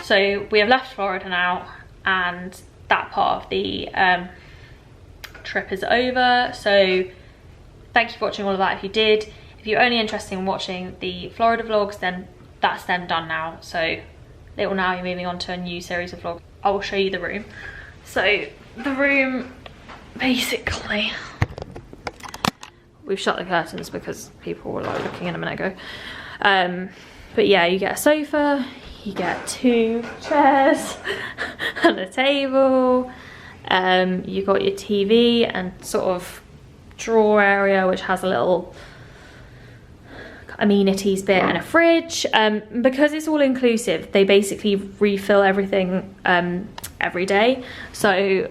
So we have left Florida now, and that part of the trip is over. So thank you for watching all of that if you did. If you're only interested in watching the Florida vlogs, then that's them done now. So little now you're moving on to a new series of vlogs. I will show you the room. So the room, basically, we've shut the curtains because people were like looking in a minute ago. But yeah, you get a sofa, you get 2 chairs and a table. You got your TV and sort of drawer area, which has a little amenities bit and a fridge. Because it's all inclusive, they basically refill everything every day. So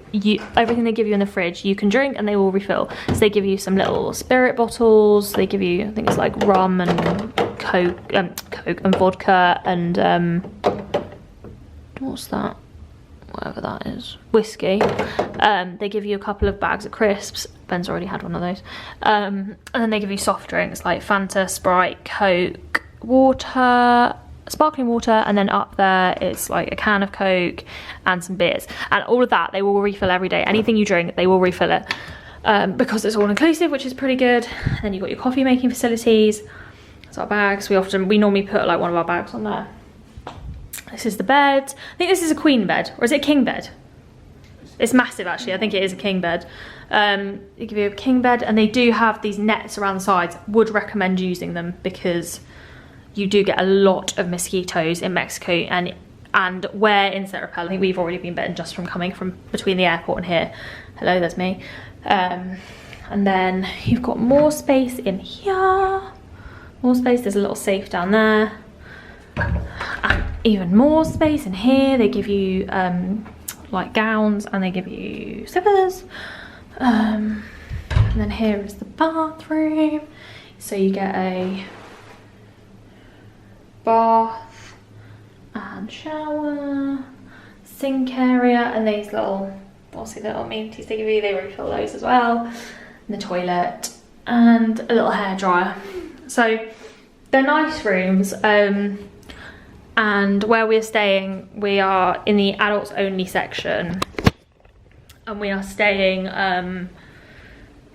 everything they give you in the fridge you can drink and they will refill. So they give you some little spirit bottles, they give you, I think it's like rum and coke and vodka and what's that, whatever that is, whiskey. They give you a couple of bags of crisps. Ben's already had one of those. And then they give you soft drinks like Fanta, Sprite, Coke, water, sparkling water, and then up there it's like a can of Coke and some beers. And all of that they will refill every day. Anything you drink, they will refill it, because it's all inclusive, which is pretty good. And then you've got your coffee making facilities. That's our bags. We normally put like one of our bags on there. This is the bed. I think this is a queen bed, or is it a king bed? It's massive actually, I think it is a king bed. They give you a king bed, and they do have these nets around the sides. Would recommend using them because you do get a lot of mosquitoes in Mexico, and wear insect repellent. I think we've already been bitten just from coming from between the airport and here. Hello, that's me. And then you've got more space in here. More space, there's a little safe down there. And even more space in here. They give you like gowns, and they give you slippers. And then here is the bathroom. So you get a bath and shower, sink area, and these little, obviously little amenities they give you, they refill those as well. And the toilet, and a little hair dryer. So they're nice rooms. And where we're staying, we are in the adults only section, and we are staying,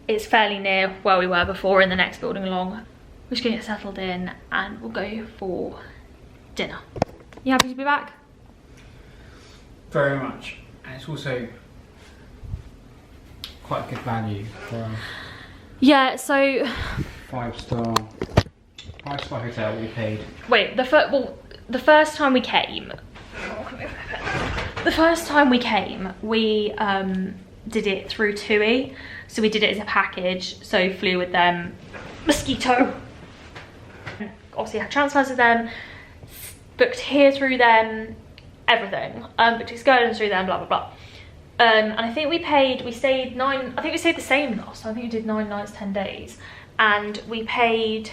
it's fairly near where we were before, in the next building along. We're just gonna get settled in and we'll go for dinner. You happy to be back? Very much. And it's also quite good value for yeah, so 5-star hotel we paid. Wait, the first time we came, we did it through TUI, so we did it as a package. So flew with them, mosquito. Obviously had transfers with them, booked here through them, everything. Booked excursions through them, blah blah blah. And I think we stayed the same last time. I think we did 9 nights, 10 days, and we paid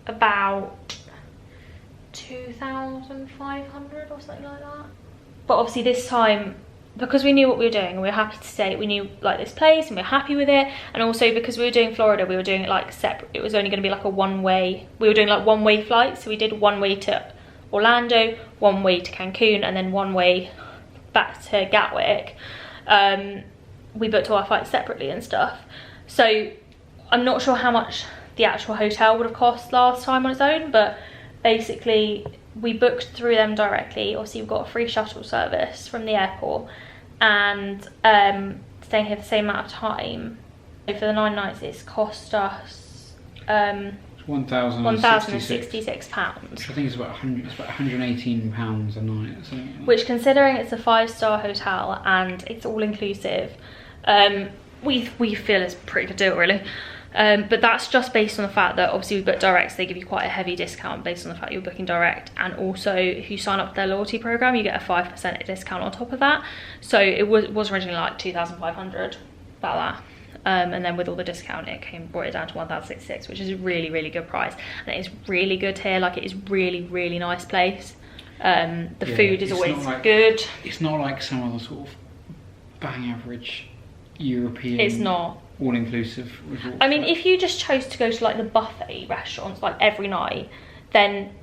about 2,500 or something like that. But obviously this time because we knew what we were doing and we were happy to stay, we knew like this place and we were happy with it, and also because we were doing Florida, we were doing it like separate. It was only going to be like a one-way. We were doing like one-way flights, so we did one way to Orlando, one way to Cancun, and then one way back to Gatwick. We booked all our flights separately and stuff, so I'm not sure how much the actual hotel would have cost last time on its own, but basically we booked through them directly. Obviously we've got a free shuttle service from the airport, and staying here for the same amount of time. So for the 9 nights it's cost us £1,066. I think it's about £118 a night or something like that. Which, considering it's a 5-star hotel and it's all inclusive, we feel is a pretty good deal, really. But that's just based on the fact that obviously we book direct, so they give you quite a heavy discount based on the fact you're booking direct, and also if you sign up for their loyalty program you get a 5% discount on top of that. So it was originally like 2,500, about that. And then with all the discount it brought it down to 1,066, which is a really, really good price, and it is really good here. Like, it is really, really nice place. The food is always good. It's not like some other sort of bang average European, it's not all-inclusive resort. I mean, if you just chose to go to like the buffet restaurants like every night, then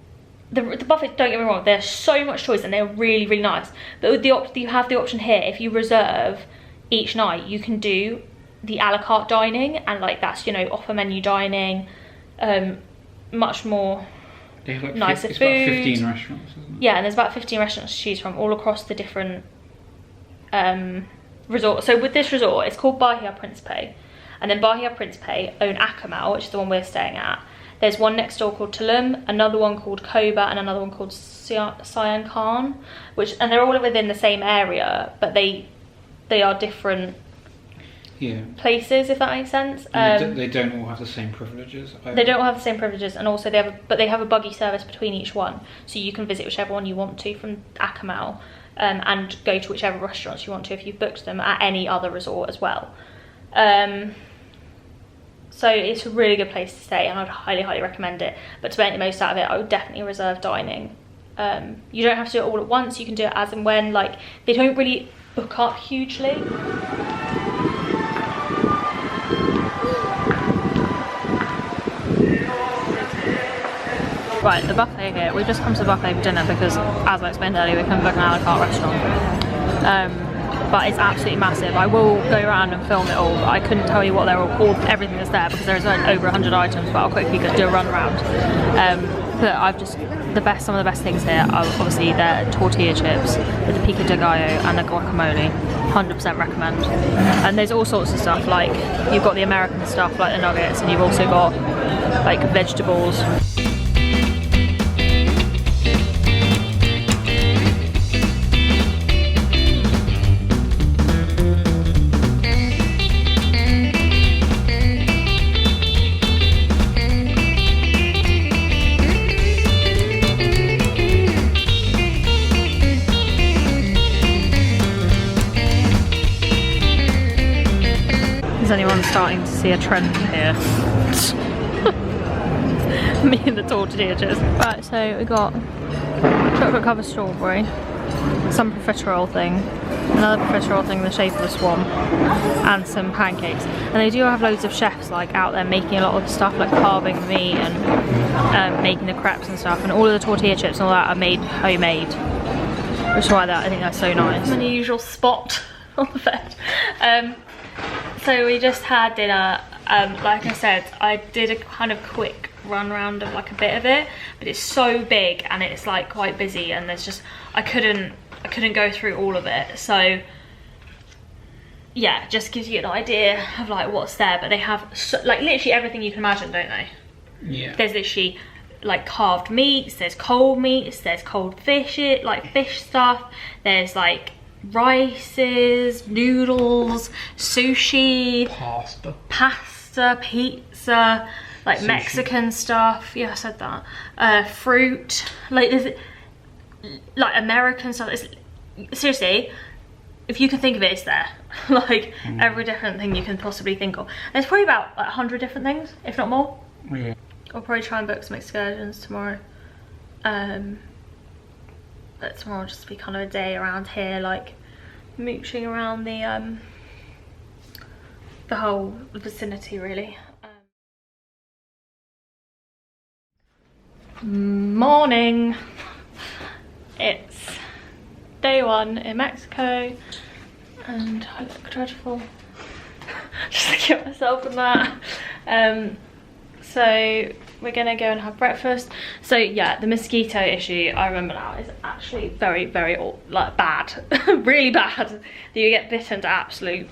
the buffet, don't get me wrong, there's so much choice and they're really, really nice, but with you have the option here, if you reserve each night, you can do the a la carte dining, and like that's, you know, offer menu dining, much more they have like nicer it's food. about 15 restaurants, isn't it? Yeah, and there's about 15 restaurants to choose from all across the different resorts. So with this resort, it's called Bahia Principe, and then Bahia Principe own Acamau, which is the one we're staying at. There's one next door called Tulum, another one called Koba, and another one called Sian Khan, and they're all within the same area, but they are different places, if that makes sense. They don't all have the same privileges either. They don't all have the same privileges, and also they have a buggy service between each one, so you can visit whichever one you want to from Acamau, and go to whichever restaurants you want to if you've booked them at any other resort as well. So it's a really good place to stay, and I'd highly, highly recommend it. But to make the most out of it, I would definitely reserve dining. You don't have to do it all at once, you can do it as and when. Like, they don't really book up hugely. Right, the buffet here. We've just come to the buffet for dinner because, as I explained earlier, we couldn't book an a la carte restaurant. But it's absolutely massive. I will go around and film it all, but I couldn't tell you what everything that's there because there's over 100 items, but I'll quickly do a run around. But some of the best things here are obviously their tortilla chips with the pico de gallo and the guacamole. 100% recommend. And there's all sorts of stuff, like you've got the American stuff like the nuggets, and you've also got like vegetables. Is anyone starting to see a trend here? Me and the tortilla chips. Right, so we got chocolate covered strawberry, some profiterole thing, another profiterole thing in the shape of a swan, and some pancakes. And they do have loads of chefs like out there making a lot of stuff, like carving the meat and making the crepes and stuff. And all of the tortilla chips and all that are made homemade, which is why I think that's so nice. An unusual spot on the bed. So we just had dinner. Like I said, I did a kind of quick run round of like a bit of it, but it's so big and it's like quite busy, and there's just I couldn't go through all of it. So yeah, just gives you an idea of like what's there. But they have like literally everything you can imagine, don't they? Yeah. There's literally like carved meats, there's cold meats, there's cold fish, like fish stuff, there's like rices, noodles, sushi, pasta, pizza, like sushi. Mexican stuff. Yeah, I said that. Fruit, like there's like American stuff. It's, seriously, if you can think of it, it's there. Like every different thing you can possibly think of. There's probably about like 100 different things, if not more. Yeah. I'll probably try and book some excursions tomorrow. But tomorrow will just be kind of a day around here, like mooching around the whole vicinity really. Morning. It's day 1 in Mexico and I look dreadful. Just looking at myself and that. So we're gonna go and have breakfast. So yeah, the mosquito issue, I remember now, is actually very, very like bad. Really bad. That you get bitten to absolute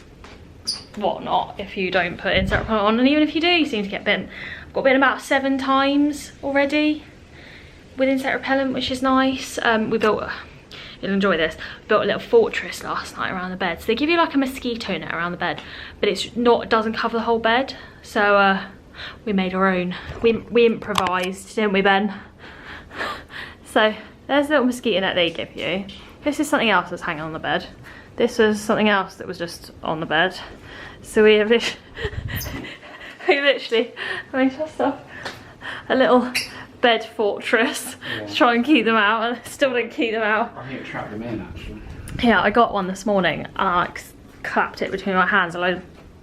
whatnot if you don't put insect repellent on, and even if you do, you seem to get bitten. I've got bitten about 7 times already with insect repellent, which is nice. We built, you'll enjoy this, built a little fortress last night around the bed. So they give you like a mosquito net around the bed, but it's not, it doesn't cover the whole bed. So we made our own. We improvised, didn't we, Ben? So there's a little mosquito net they give you. This is something else that's hanging on the bed. This was something else that was just on the bed. So we have literally made ourselves a little bed fortress to try and keep them out, and still didn't keep them out. I think it trapped them in actually. Yeah, I got one this morning and I like clapped it between my hands.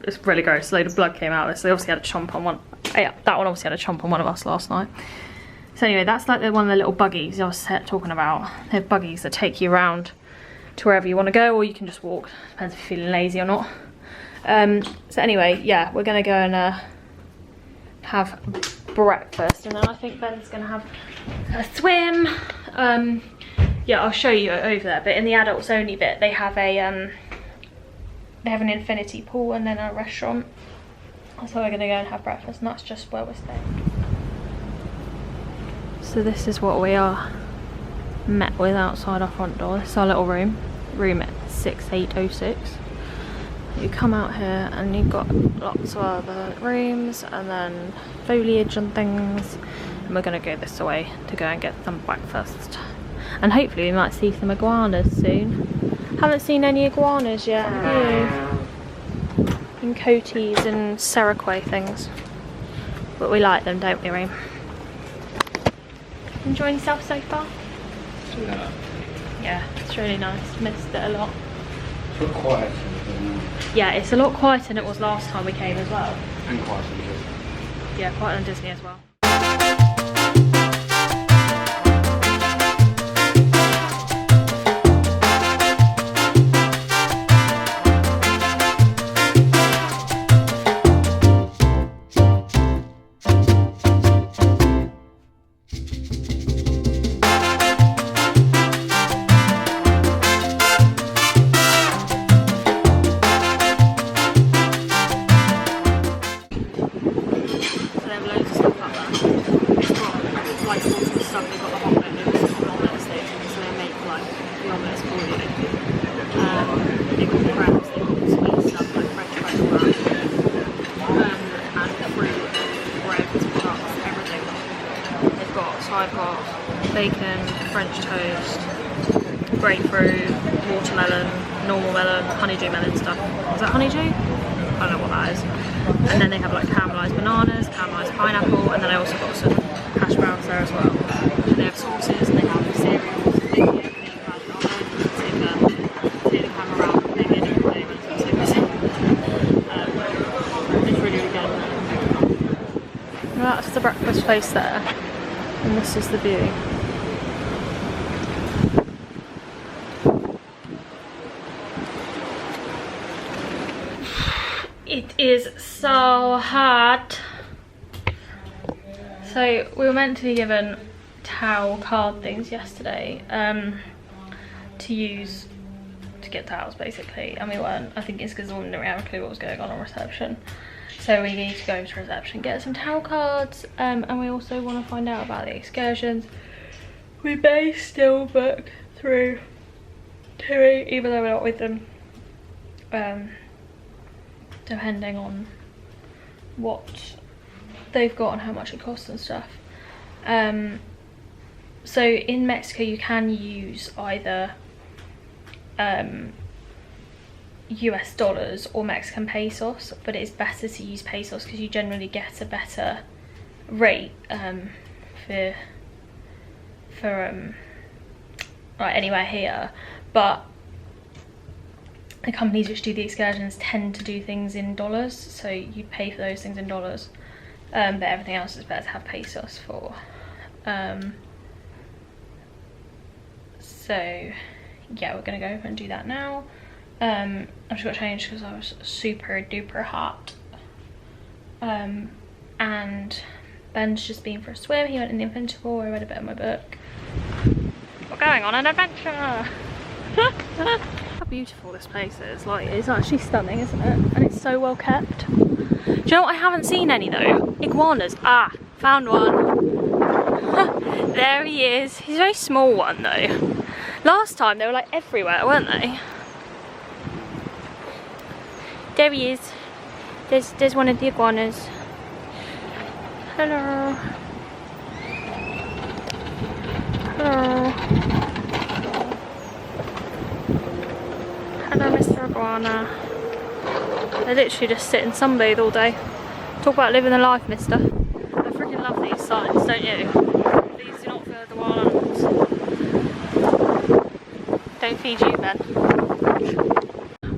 It's really gross. A load of blood came out of this. They obviously had a chomp on one. Yeah, that one obviously had a chomp on one of us last night. So anyway, that's like one of the little buggies I was talking about. They're buggies that take you around to wherever you want to go, or you can just walk. Depends if you're feeling lazy or not. So anyway, yeah, we're gonna go and have breakfast, and then I think Ben's gonna have a swim. Yeah, I'll show you over there, but in the adults only bit they have an infinity pool and then a restaurant. So we're gonna go and have breakfast, and that's just where we're staying. So this is what we are met with outside our front door. This is our little room 6806. You come out here and you've got lots of other rooms and then foliage and things, and we're going to go this way to go and get some breakfast, and hopefully we might see some iguanas soon. Haven't seen any iguanas yet, have you? And coaties and Seraquay things, but we like them, don't we, Reem? Enjoying yourself so far? Yeah, it's really nice. Missed it a lot. It's a bit quiet. Yeah, it's a lot quieter than it was last time we came as well. And quieter than Disney. Yeah, quieter than Disney as well. I've got bacon, French toast, grapefruit, watermelon, normal melon, honeydew melon stuff. Is that honeydew? I don't know what that is. And then they have like caramelised bananas, caramelised pineapple, and then I also got some hash browns there as well. And they have sauces and they have cereals. Take the camera around, maybe a different day when it's not so busy. It's really good. Well, that's the breakfast place there. And this is the view. It is so hot. So we were meant to be given towel card things yesterday to use to get towels basically, and we weren't. I think it's because we didn't really have a clue what was going on reception. So we need to go to reception, get some towel cards, and we also want to find out about the excursions. We may still book through TUI, even though we're not with them, depending on what they've got and how much it costs and stuff. So in Mexico you can use either US dollars or Mexican pesos, but it's better to use pesos because you generally get a better rate for like anywhere here. But the companies which do the excursions tend to do things in dollars, so you pay for those things in dollars, but everything else is better to have pesos for. So yeah, we're gonna go over and do that now. I've just got changed because I was super duper hot. And Ben's just been for a swim. He went in the Invincible. I read a bit of my book. We're going on an adventure. How beautiful this place is. Like, it's actually stunning, isn't it? And it's so well kept. Do you know what I haven't seen any though? Iguanas. Ah, found one. There he is. He's a very small one though. Last time they were like everywhere, weren't they? There he is. There's one of the iguanas. Hello. Hello. Hello, Mr. Iguana. They literally just sit and sunbathe all day. Talk about living the life, mister. I freaking love these signs, don't you? Please do not feed the wild animals. Don't feed you, Ben.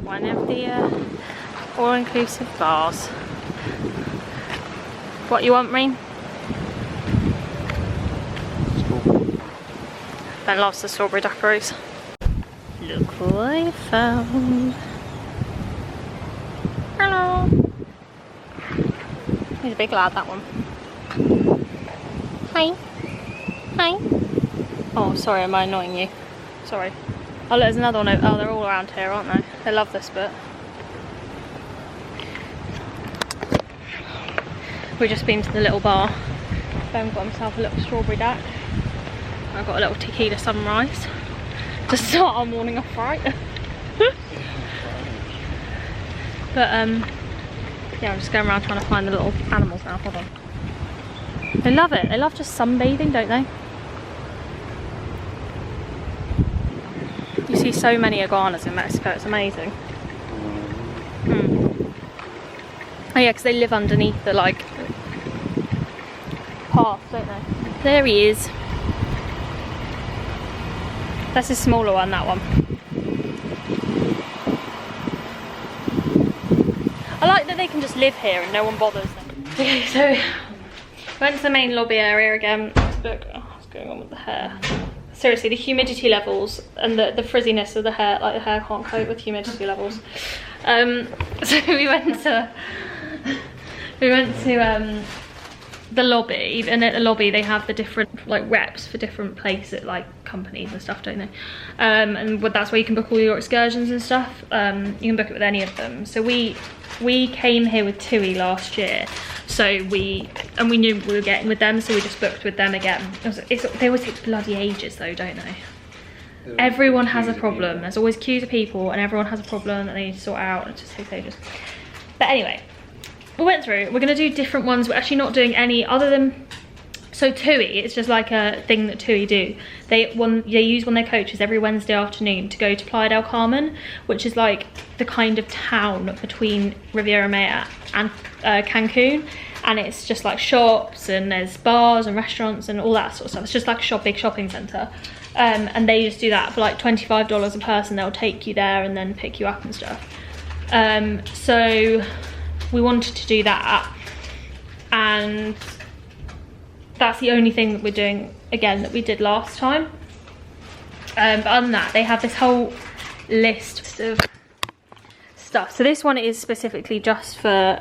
One of the all-inclusive bars. What you want, Reen? Ben loves the strawberry daiquiris. Look who I found. Hello. He's a big lad, that one. Hi. Hi. Oh, sorry, am I annoying you? Sorry. Oh, look, there's another one. Oh, they're all around here, aren't they? They love this bit. We've just been to the little bar. Ben got himself a little strawberry dac. I've got a little tequila sunrise to start our morning off right. But yeah, I'm just going around trying to find the little animals now. Hold on. They love it. They love just sunbathing, don't they? You see so many iguanas in Mexico. It's amazing. Oh yeah, because they live underneath the like path, don't they? There he is. That's a smaller one, that one. I like that they can just live here and no one bothers them. Okay, so went to the main lobby area again. Look, oh, what's going on with the hair? Seriously, the humidity levels and the frizziness of the hair, like the hair can't cope with humidity levels. So we went to the lobby, and at the lobby they have the different like reps for different places, like companies and stuff, don't they? And that's where you can book all your excursions and stuff. You can book it with any of them. So we came here with TUI last year, so we knew we were getting with them, so we just booked with them again. They always take bloody ages though, don't they? Everyone has a problem. There's always queues of people and everyone has a problem that they need to sort out, and it just takes ages. But anyway, we went through. We're going to do different ones. We're actually not doing any other than... So TUI, it's just like a thing that TUI do. They use one of their coaches every Wednesday afternoon to go to Playa del Carmen, which is like the kind of town between Riviera Maya and Cancun. And it's just like shops, and there's bars and restaurants and all that sort of stuff. It's just like a big shopping centre. And they just do that for like $25 a person. They'll take you there and then pick you up and stuff. So we wanted to do that, and that's the only thing that we're doing again that we did last time. But other than that, they have this whole list of stuff. So this one is specifically just for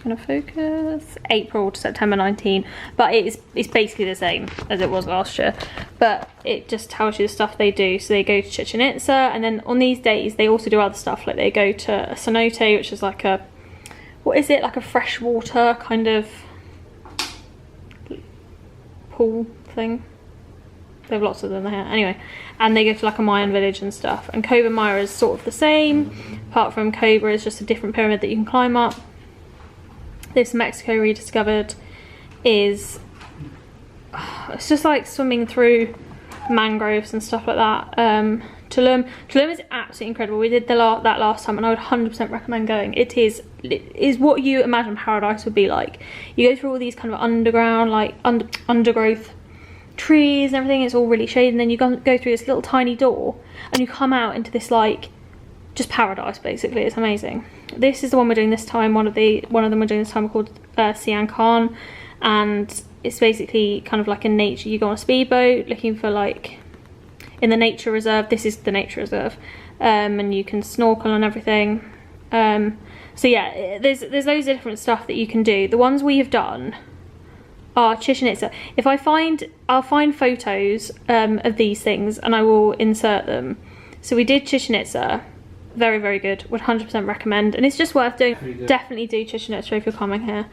gonna focus April to September 19, but it's basically the same as it was last year, but it just tells you the stuff they do. So they go to Chichen Itza, and then on these days they also do other stuff, like they go to a cenote, which is like a, what is it, like a freshwater kind of pool thing. They have lots of them there anyway. And they go to like a Mayan village and stuff. And Cobra Maya is sort of the same, apart from Cobra is just a different pyramid that you can climb up. This Mexico Rediscovered is, it's just like swimming through mangroves and stuff like that. Tulum is absolutely incredible. We did that last time, and I would 100% recommend going. It is what you imagine paradise would be like. You go through all these kind of underground, like undergrowth trees and everything. It's all really shady, and then you go through this little tiny door and you come out into this like just paradise basically. It's amazing. This is the one we're doing this time. One of them we're doing this time called Sian Khan, and it's basically kind of like a nature. You go on a speedboat looking for like in the nature reserve. This is the nature reserve, and you can snorkel and everything. So yeah, there's loads of different stuff that you can do. The ones we have done are Chichen Itza. I'll find photos of these things and I will insert them. So we did Chichen Itza, very, very good, would 100% recommend, and it's just worth doing. Definitely do Chichen Itza if you're coming here.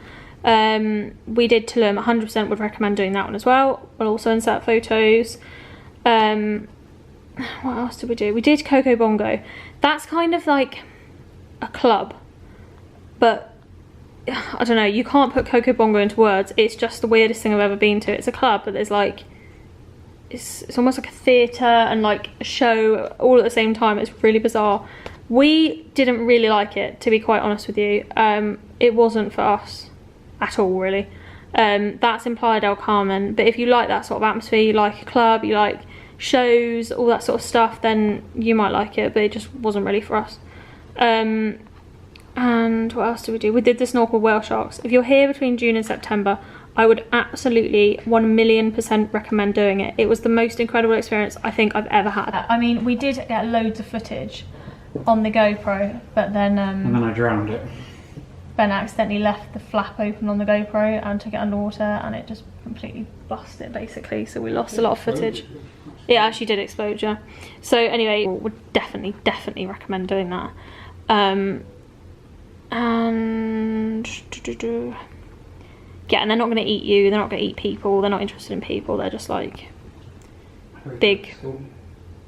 We did Tulum, 100% would recommend doing that one as well. We'll also insert photos. What else did we do? We did Coco Bongo. That's kind of like a club, but I don't know, you can't put Coco Bongo into words. It's just the weirdest thing I've ever been to. It's a club, but there's like, it's almost like a theatre and like a show all at the same time. It's really bizarre. We didn't really like it, to be quite honest with you. It wasn't for us at all, really. That's in Playa del Carmen, but if you like that sort of atmosphere, you like a club, you like shows, all that sort of stuff, then you might like it, but it just wasn't really for us. And what else did we do? We did the snorkel whale sharks. If you're here between June and September, I would absolutely 1,000,000% recommend doing it. It was the most incredible experience I think I've ever had. I mean, we did get loads of footage on the GoPro, but then and then I drowned it. Ben accidentally left the flap open on the GoPro and took it underwater, and it just completely busted basically, so we lost a lot of footage. It actually did explode, yeah. So anyway, would definitely recommend doing that. And yeah, and they're not going to eat you, they're not going to eat people, they're not interested in people, they're just like big.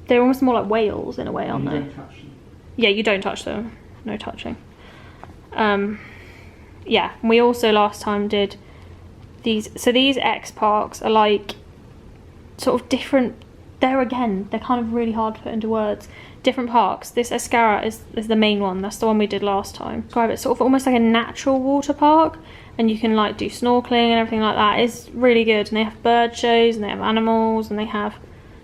They're almost more like whales in a way, aren't they? Yeah, you don't touch them, no touching. Yeah, and we also last time did these, so these X parks are like sort of different. There again, they're kind of really hard to put into words. Different parks. This Escara is the main one. That's the one we did last time. Describe it sort of almost like a natural water park, and you can like do snorkeling and everything like that. It's really good, and they have bird shows and they have animals and they have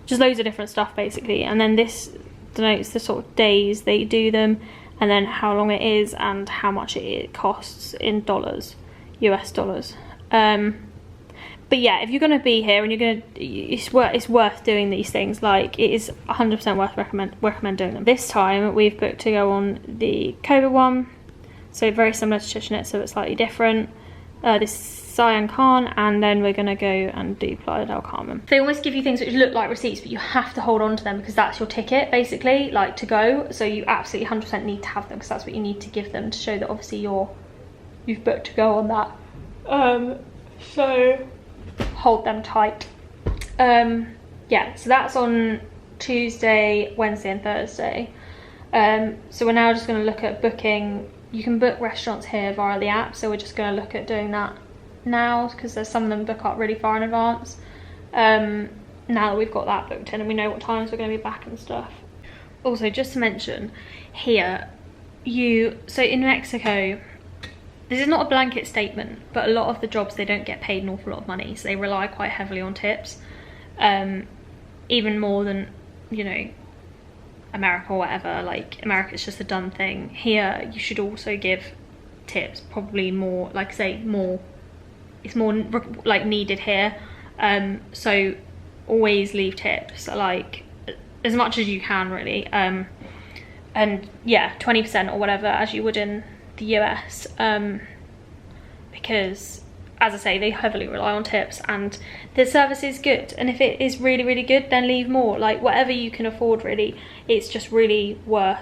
just loads of different stuff basically. And then this denotes the sort of days they do them, and then how long it is and how much it costs in dollars, US dollars. But yeah, if you're going to be here and it's worth doing these things. Like, it is 100% worth recommend doing them. This time we've booked to go on the Kobe one, so very similar to Chichen Itza, but slightly different. This Sian Khan, and then we're going to go and do Playa del Carmen. They almost give you things which look like receipts, but you have to hold on to them because that's your ticket basically, like to go. So you absolutely 100% need to have them because that's what you need to give them to show that obviously you've booked to go on that. So hold them tight. Yeah, so that's on Tuesday, Wednesday and Thursday. So we're now just going to look at booking. You can book restaurants here via the app, so we're just going to look at doing that now because there's some of them book up really far in advance. Now that we've got that booked in and we know what times we're going to be back and stuff. Also, just to mention here, so in Mexico, this is not a blanket statement, but a lot of the jobs, they don't get paid an awful lot of money, so they rely quite heavily on tips, even more than, you know, America or whatever. Like, America's just a done thing. Here, you should also give tips, probably more, like say, more, it's more like needed here. So always leave tips, like as much as you can really. And yeah, 20% or whatever, as you would in the US, because as I say, they heavily rely on tips and the service is good, and if it is really, really good, then leave more. Like, whatever you can afford really, it's just really worth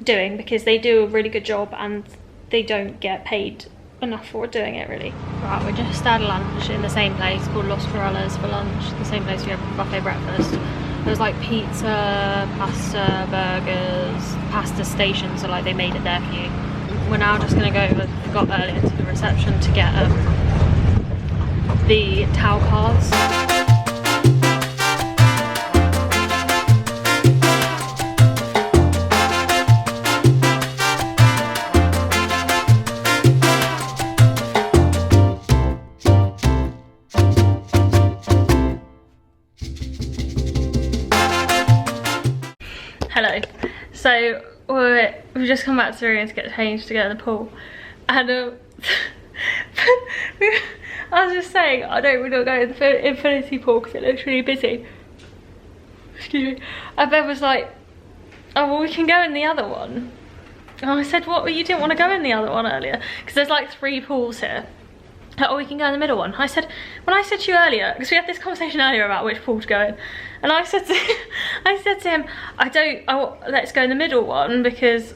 doing because they do a really good job and they don't get paid enough for doing it really. Right, we're just had lunch in the same place called Los Corrales for lunch, the same place we have buffet breakfast. There's like pizza, pasta, burgers, pasta stations, so like they made it there for you. We're now just gonna go, we got earlier to the reception to get the towel cards. Hello. So we've just come back to the room to get changed to get in the pool, and I was just saying, I don't really go in the infinity pool because it looks really busy. Excuse me. And Ben was like, oh well, we can go in the other one. And I said, what, well, you didn't want to go in the other one earlier? Because there's like 3 pools here. Like, oh, we can go in the middle one. I said, when I said to you earlier, because we had this conversation earlier about which pool to go in, and I said to him, let's go in the middle one because,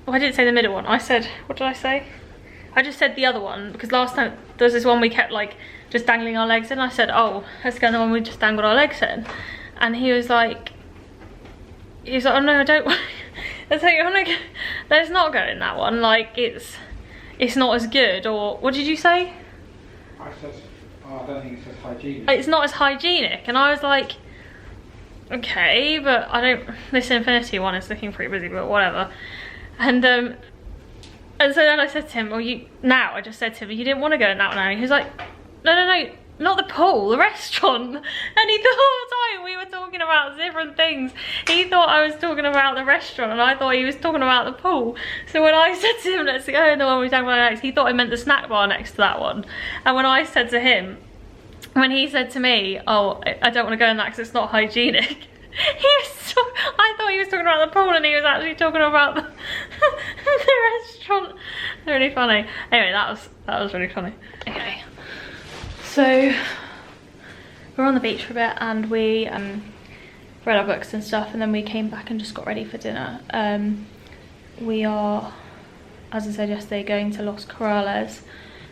well, I didn't say the middle one. I said, what did I say? I just said the other one because last time there was this one we kept like just dangling our legs in. I said, oh, let's go in the one we just dangled our legs in. And he was like, oh no, I don't want. I was like, oh no, let's not go in that one. Like it's not as good, or what did you say? I said, oh, I don't think it's as hygienic. It's not as hygienic, and I was like, okay, but I don't. This infinity one is looking pretty busy, but whatever. And so then I said to him, well, I just said to him, you didn't want to go in that one, and he was like, no, not the pool, the restaurant. And the whole time we were talking about different things. He thought I was talking about the restaurant and I thought he was talking about the pool. So when I said to him, let's go in the one we talking about next, he thought I meant the snack bar next to that one. And when I said to him, when he said to me, oh, I don't want to go in that because it's not hygienic, I thought he was talking about the pool and he was actually talking about the restaurant. Really funny. Anyway, that was really funny. Okay. So we're on the beach for a bit and we read our books and stuff, and then we came back and just got ready for dinner. We are, as I said yesterday, going to Los Corrales,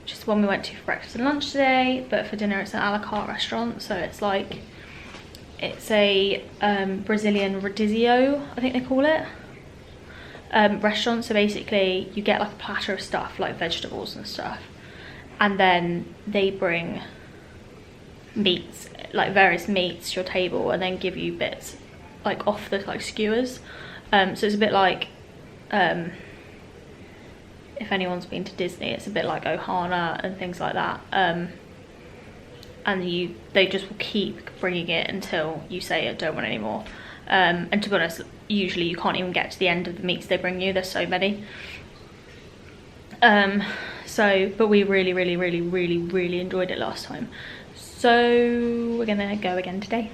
which is the one we went to for breakfast and lunch today, but for dinner it's an a la carte restaurant. So it's a Brazilian rodizio, I think they call it, restaurant. So basically you get like a platter of stuff like vegetables and stuff, and then they bring meats, like various meats to your table, and then give you bits like off the like skewers. So it's a bit like, if anyone's been to Disney, it's a bit like Ohana and things like that. And they just will keep bringing it until you say I don't want any more. And to be honest, usually you can't even get to the end of the meats they bring you, there's so many. But we really enjoyed it last time. So we're gonna go again today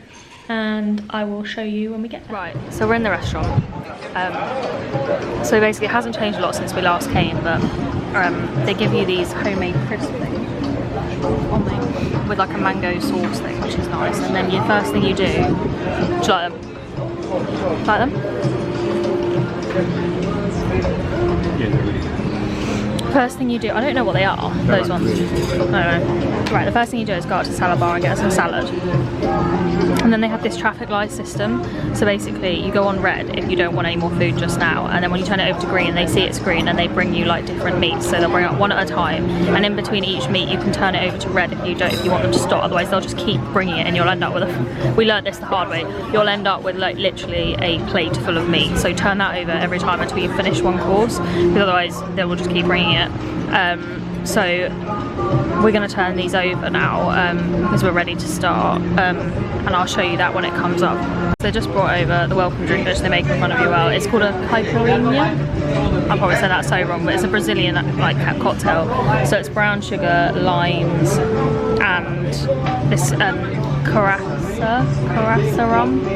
and I will show you when we get there. Right, so we're in the restaurant. So basically it hasn't changed a lot since we last came, but they give you these homemade crisp things with like a mango sauce thing, which is nice. And then the first thing you do, do you like them? Like them? Yeah, they're really good. First thing you do, I don't know what they are, those ones. I don't know. Right, the first thing you do is go out to salad bar and get some salad. And then they have this traffic light system. So basically you go on red if you don't want any more food just now, and then when you turn it over to green, they see it's green and they bring you like different meats. So they'll bring out one at a time, and in between each meat you can turn it over to red if you want them to stop. Otherwise they'll just keep bringing it and you'll end up with we learned this the hard way, you'll end up with like literally a plate full of meat. So turn that over every time until you finish one course, because otherwise they will just keep bringing it. So we're going to turn these over now because we're ready to start, and I'll show you that when it comes up. So they just brought over the welcome drink, which they make in front of you. Well, it's called a caipirinha. I'll probably say that so wrong, but it's a Brazilian like cocktail. So it's brown sugar, limes, and this caraça rum,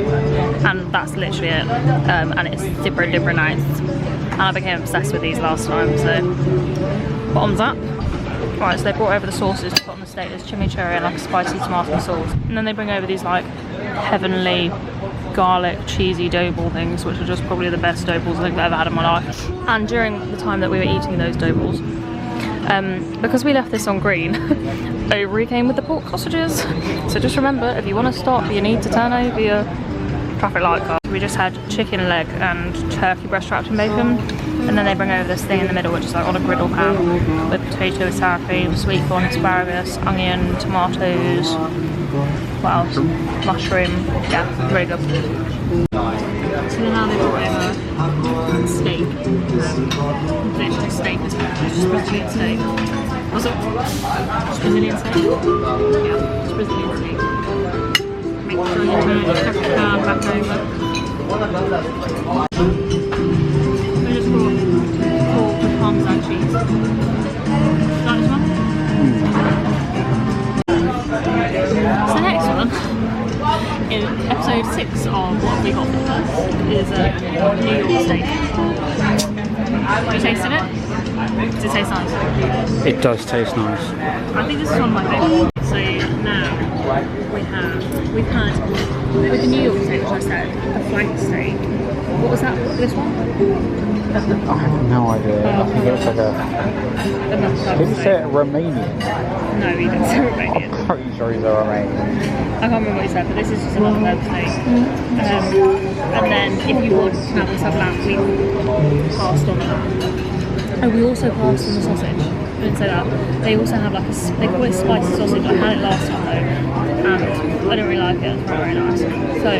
and that's literally it. And it's super nice. And I became obsessed with these last time, so bottoms up. Right, so they brought over the sauces to put on the steak. There's chimichurri and like a spicy tomato sauce. And then they bring over these like heavenly garlic cheesy dough ball things, which are just probably the best dough balls I think I've ever had in my life. And during the time that we were eating those dough balls, because we left this on green, over came with the pork sausages. So just remember, if you want to stop, you need to turn over your traffic light car. We just had chicken leg and turkey breast wrapped in bacon, and then they bring over this thing in the middle, which is like on a griddle pan with potato, sour cream, sweet corn, asparagus, onion, tomatoes, what else? Mushroom. Yeah, very good. So now they brought over steak. Literally steak is just Brazilian steak. Was it? Just Brazilian steak? Yeah, it's Brazilian steak. Make sure you turn your pan back over. Like this one? So the next one, in episode 6 of what we got for first, is a New York steak. Have you tasted it? Does it taste nice? It does taste nice. I think this is one of my favourites. So now we've had with the New York steak, which I said, a flank steak. What was that? This one? I have no idea. I think it was like a... Did you say Romanian? No, he didn't say Romanian. I'm pretty sure he's a Romanian. I can't remember what he said, but this is just another herb steak. And then if you want to have this have lamb, we passed on it. Oh, we also passed on the sausage. I didn't say that. They also have like they call it spicy sausage. I had it last time though, and I didn't really like it. It was not very nice. So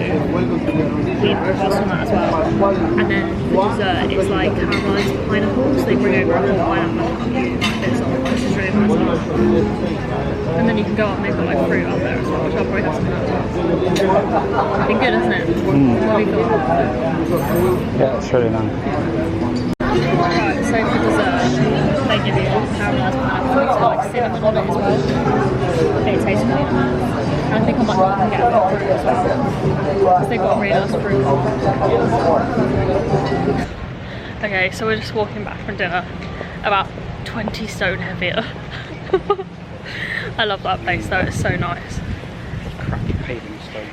we passed on that as well. And then for dessert, it's like caramelised pineapples. They bring over a whole pineapple and bits of it, which is really nice. And then you can go up and they've got like fruit up there as well, which I'll probably have some of that as well. It's been good, isn't it? What have you thought? Yeah, it's really nice. Right, so for dessert, they give you caramelised pineapple, so like cinnamon on it as well. It tastes really nice. And I think I might even get a bit of fruit as well, because they've got really nice fruit. Okay, so we're just walking back from dinner, about 20 stone heavier. I love that place though, it's so nice. Crappy paving stone.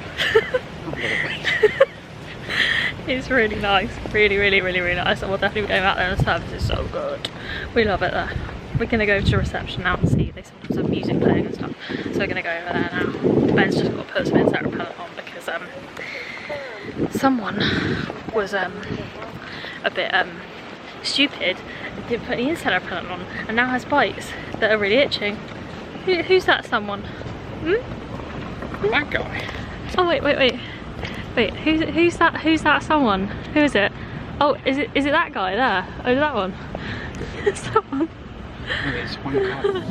It's really nice, really nice, and we'll definitely be going out there, and the service is so good. We love it there. We're gonna go to reception now and see, they sometimes have music playing and stuff, so we're gonna go over there now. Ben's just got to put some insect repellent on because someone was a bit stupid and didn't put any insect repellent on, and now has bites that are really itching. Who's that someone? That guy. Oh wait, who's that someone? Who is it? Oh, is it that guy there? Oh, that one. It's that one. Maybe it's one guy.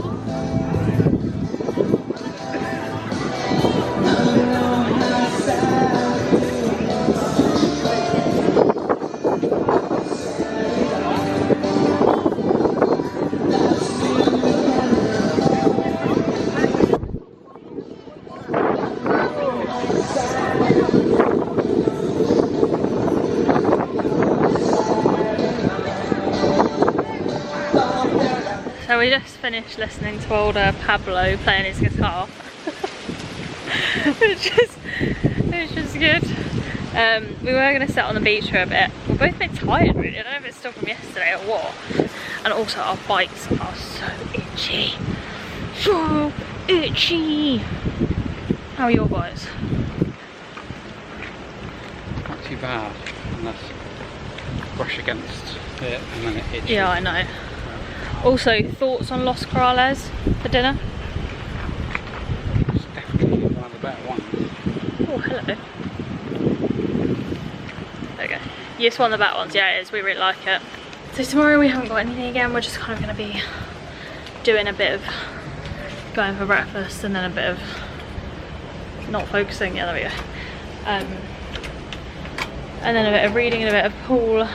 So we just finished listening to older Pablo playing his guitar, which is good. We were going to sit on the beach for a bit. We're both a bit tired really, I don't know if it's still from yesterday or what. And also our bites are so itchy. So itchy! How are your bites? Not too bad, unless brush against it and then it itches. Yeah, I know. Also, thoughts on Los Corrales for dinner? It's definitely one of the better ones. Oh, hello. There we go. Yes, one of the better ones. Yeah, it is. We really like it. So tomorrow we haven't got anything again. We're just kind of going to be doing a bit of going for breakfast and then a bit of not focusing. Yeah, there we go. And then a bit of reading and a bit of pool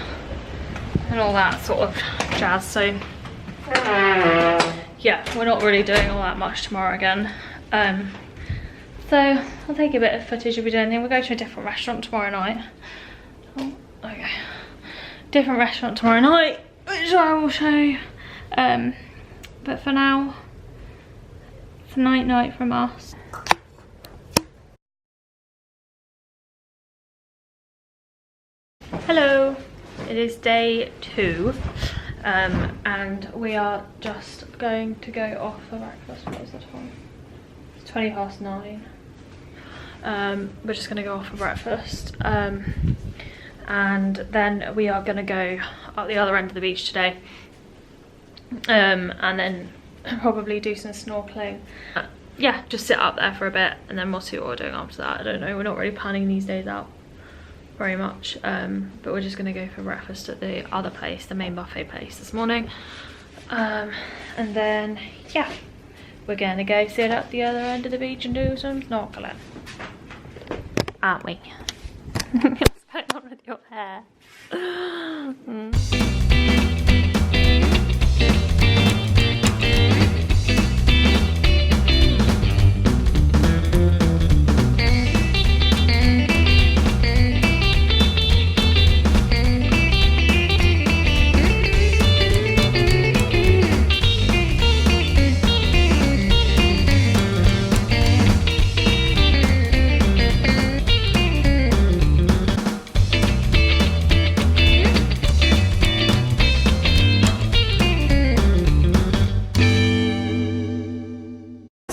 and all that sort of jazz. So yeah, we're not really doing all that much tomorrow again. So I'll take a bit of footage if we do anything. We'll go to a different restaurant tomorrow night. Oh, okay. Different restaurant tomorrow night, which I will show you. But for now, it's a night from us. Hello, it is day 2. And we are just going to go off for breakfast. What is the time? It's 9:20. We're just going to go off for breakfast. And then we are going to go up the other end of the beach today. And then probably do some snorkeling. Yeah, just sit up there for a bit and then we'll see what we're doing after that. I don't know, we're not really planning these days out very much, but we're just gonna go for breakfast at the other place, the main buffet place this morning, and then yeah, we're gonna go sit at the other end of the beach and do some snorkeling, aren't we? What's going on with your hair?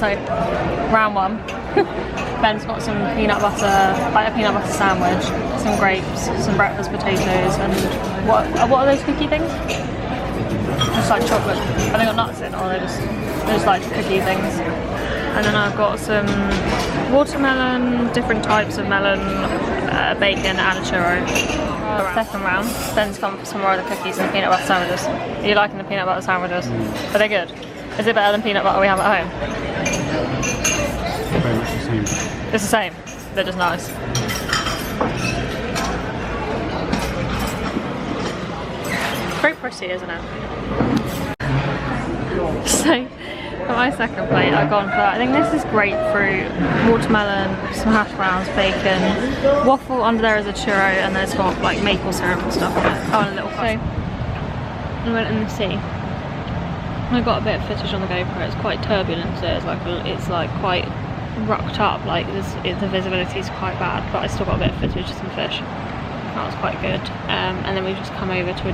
So, round one. Ben's got some peanut butter, like a peanut butter sandwich, some grapes, some breakfast potatoes, and what are those cookie things? Just like chocolate. Have they got nuts in, or they're just like cookie things? And then I've got some watermelon, different types of melon, bacon, and a churro. Second round, Ben's come for some more of the cookies and the peanut butter sandwiches. Are you liking the peanut butter sandwiches? Are they good? Is it better than peanut butter we have at home? Very much the same. It's the same. They're just nice. Very pretty, isn't it? So, for my second plate, I've gone for, I think this is grapefruit, watermelon, some hash browns, bacon, waffle under there is a churro, and then it's got like maple syrup and stuff on it. Oh, and a little coffee. I went in the sea. I got a bit of footage on the GoPro. It's quite turbulent, so it's like quite rocked up. Like the visibility is quite bad, but I still got a bit of footage of some fish. That was quite good. And then we've just come over to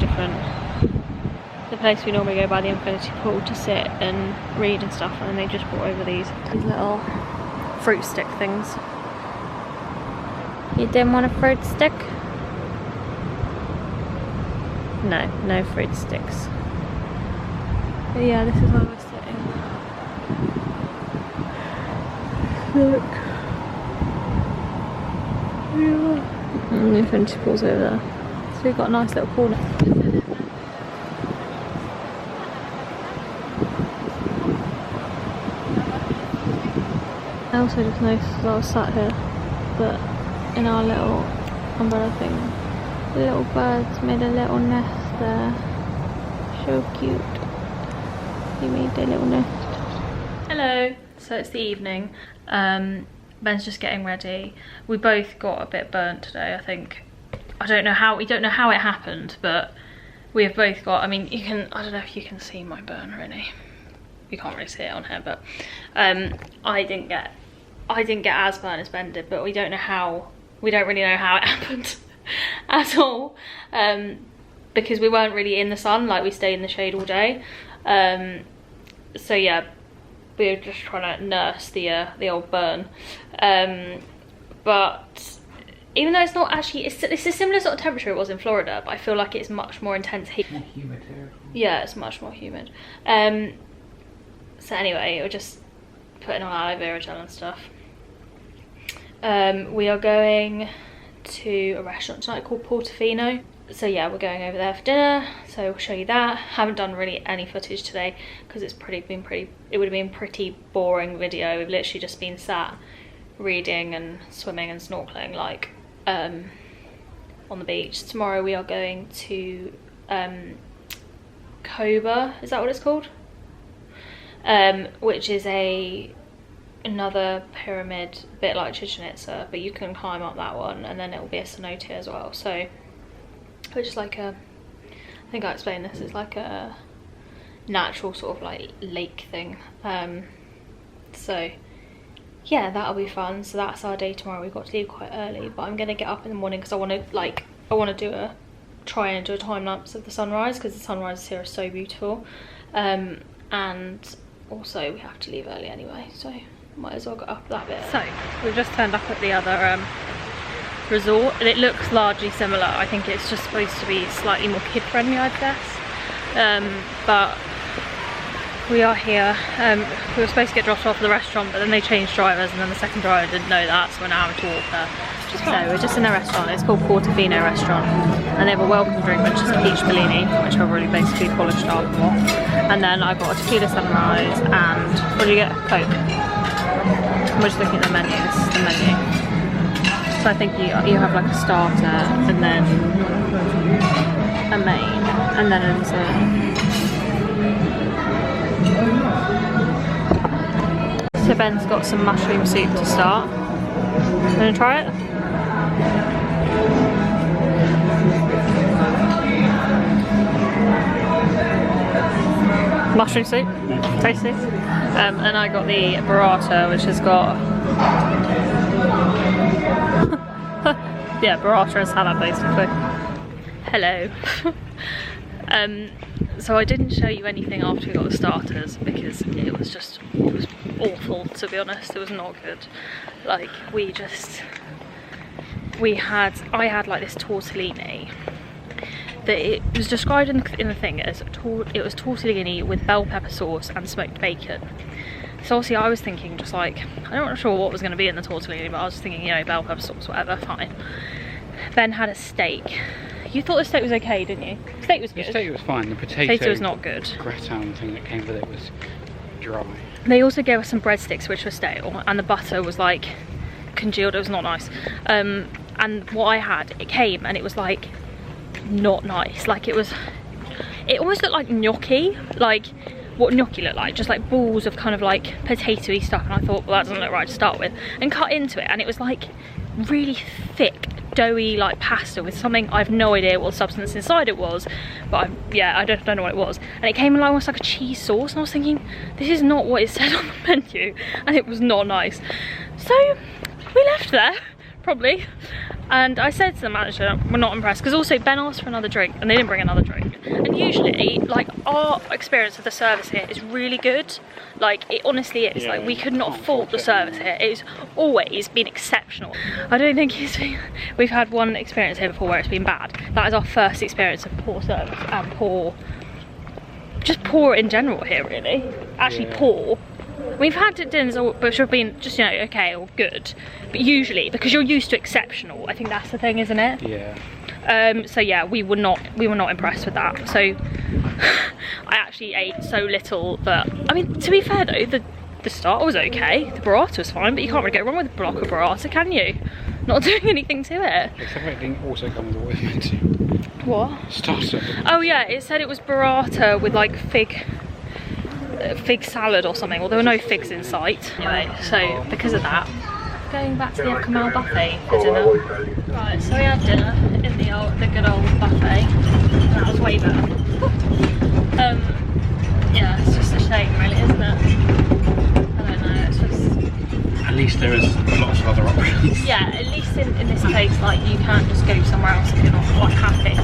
the place we normally go by, the infinity pool, to sit and read and stuff. And then they just brought over these little fruit stick things. You didn't want a fruit stick? No fruit sticks. But yeah, this is where we're sitting. Look. Yeah. And the infinity pool's over there. So we've got a nice little pool. I also just noticed as I was sat here that in our little umbrella thing, the little birds made a little nest there. So cute. They made their little nest. Hello. So it's the evening. Ben's just getting ready. We both got a bit burnt today, I think. We don't know how it happened, but we have both got, I mean, I don't know if you can see my burn really. You can't really see it on here, but I didn't get as burnt as Ben did, but we don't really know how it happened at all. Because we weren't really in the sun, like we stayed in the shade all day. So yeah, we were just trying to nurse the old burn. But even though it's not actually, it's a similar sort of temperature it was in Florida, but I feel like it's much more intense heat. More humid here. Yeah, it's much more humid. So anyway, we're just putting on aloe vera gel and stuff. We are going to a restaurant tonight called Portofino. So yeah, we're going over there for dinner, so we'll show you that. Haven't done really any footage today because it would have been pretty boring video. We've literally just been sat reading and swimming and snorkeling like on the beach. Tomorrow we are going to Koba, is that what it's called? Which is another pyramid, a bit like Chichen Itza, but you can climb up that one, and then it will be a cenote as well. So which is like I think I explained this, it's like a natural sort of like lake thing. So yeah, that'll be fun. So that's our day tomorrow. We've got to leave quite early, but I'm gonna get up in the morning because I want to try and do a time lapse of the sunrise, because the sunrises here are so beautiful. And also we have to leave early anyway, so might as well get up that bit. So we've just turned up at the other resort, and it looks largely similar. I think it's just supposed to be slightly more kid friendly, I guess. But we are here. We were supposed to get dropped off at the restaurant, but then they changed drivers, and then the second driver didn't know that, so we're now having to walk there. So we're just in a restaurant. It's called Portofino restaurant, and they have a welcome drink, which is a peach Bellini, which I've already basically polished up for. And then I got a tequila sunrise, and what do you get? Coke. We're just looking at the menu. This is the menu. So I think you have like a starter, and then a main, and then a dessert. So Ben's got some mushroom soup to start. Wanna try it? Mushroom soup, tasty. And I got the burrata, which has got yeah, burrata and salad basically. Hello. So I didn't show you anything after we got the starters because it was awful, to be honest. It was not good. Like I had like this tortellini that it was described in the thing as it was tortellini with bell pepper sauce and smoked bacon. So obviously I was thinking just like, I'm not sure what was going to be in the tortellini, but I was thinking, you know, bell pepper sauce, whatever, fine. Ben had a steak. You thought the steak was okay, didn't you? The steak was good. The steak was fine. The potato was not good. Gratin thing that came with it was dry. They also gave us some breadsticks which were stale, and the butter was like congealed. It was not nice. And what I had, it came and it was like not nice. Like it almost looked like gnocchi, like what gnocchi looked like, just like balls of kind of like potatoey stuff. And I thought, well, that doesn't look right to start with, and cut into it, and it was like really thick, doughy like pasta with something, I've no idea what substance inside it was, but I don't know what it was, and it came along almost like a cheese sauce, and I was thinking, this is not what it said on the menu, and it was not nice. So we left there probably, and I said to the manager, we're not impressed, because also Ben asked for another drink and they didn't bring another drink. And usually like our experience of the service here is really good, like it honestly is. Yeah, like we could not fault the service here. It's always been exceptional. I don't think we've had one experience here before where it's been bad. That is our first experience of poor service and just poor in general here, really. Actually, yeah. Poor. We've had dinners which have been just, you know, okay or good, but usually because you're used to exceptional, I think that's the thing, isn't it? Yeah. So yeah, we were not impressed with that. So I actually ate so little that, I mean, to be fair though, the starter was okay, the burrata was fine, but you can't really go wrong with a block of burrata, can you? Not doing anything to it. Except it didn't also come with what it meant to. What? Starter. Oh yeah, it said it was burrata with like fig salad or something. Well, there were no figs in sight. Anyway, so because of that, going back to the Akamal buffet for dinner. Right, so we had dinner in the good old buffet. That was way better. Yeah, it's just a shame, really, isn't it? I don't know. It's just. At least there is lots of other options. Yeah, at least in this place, like you can't just go somewhere else if you're not quite happy.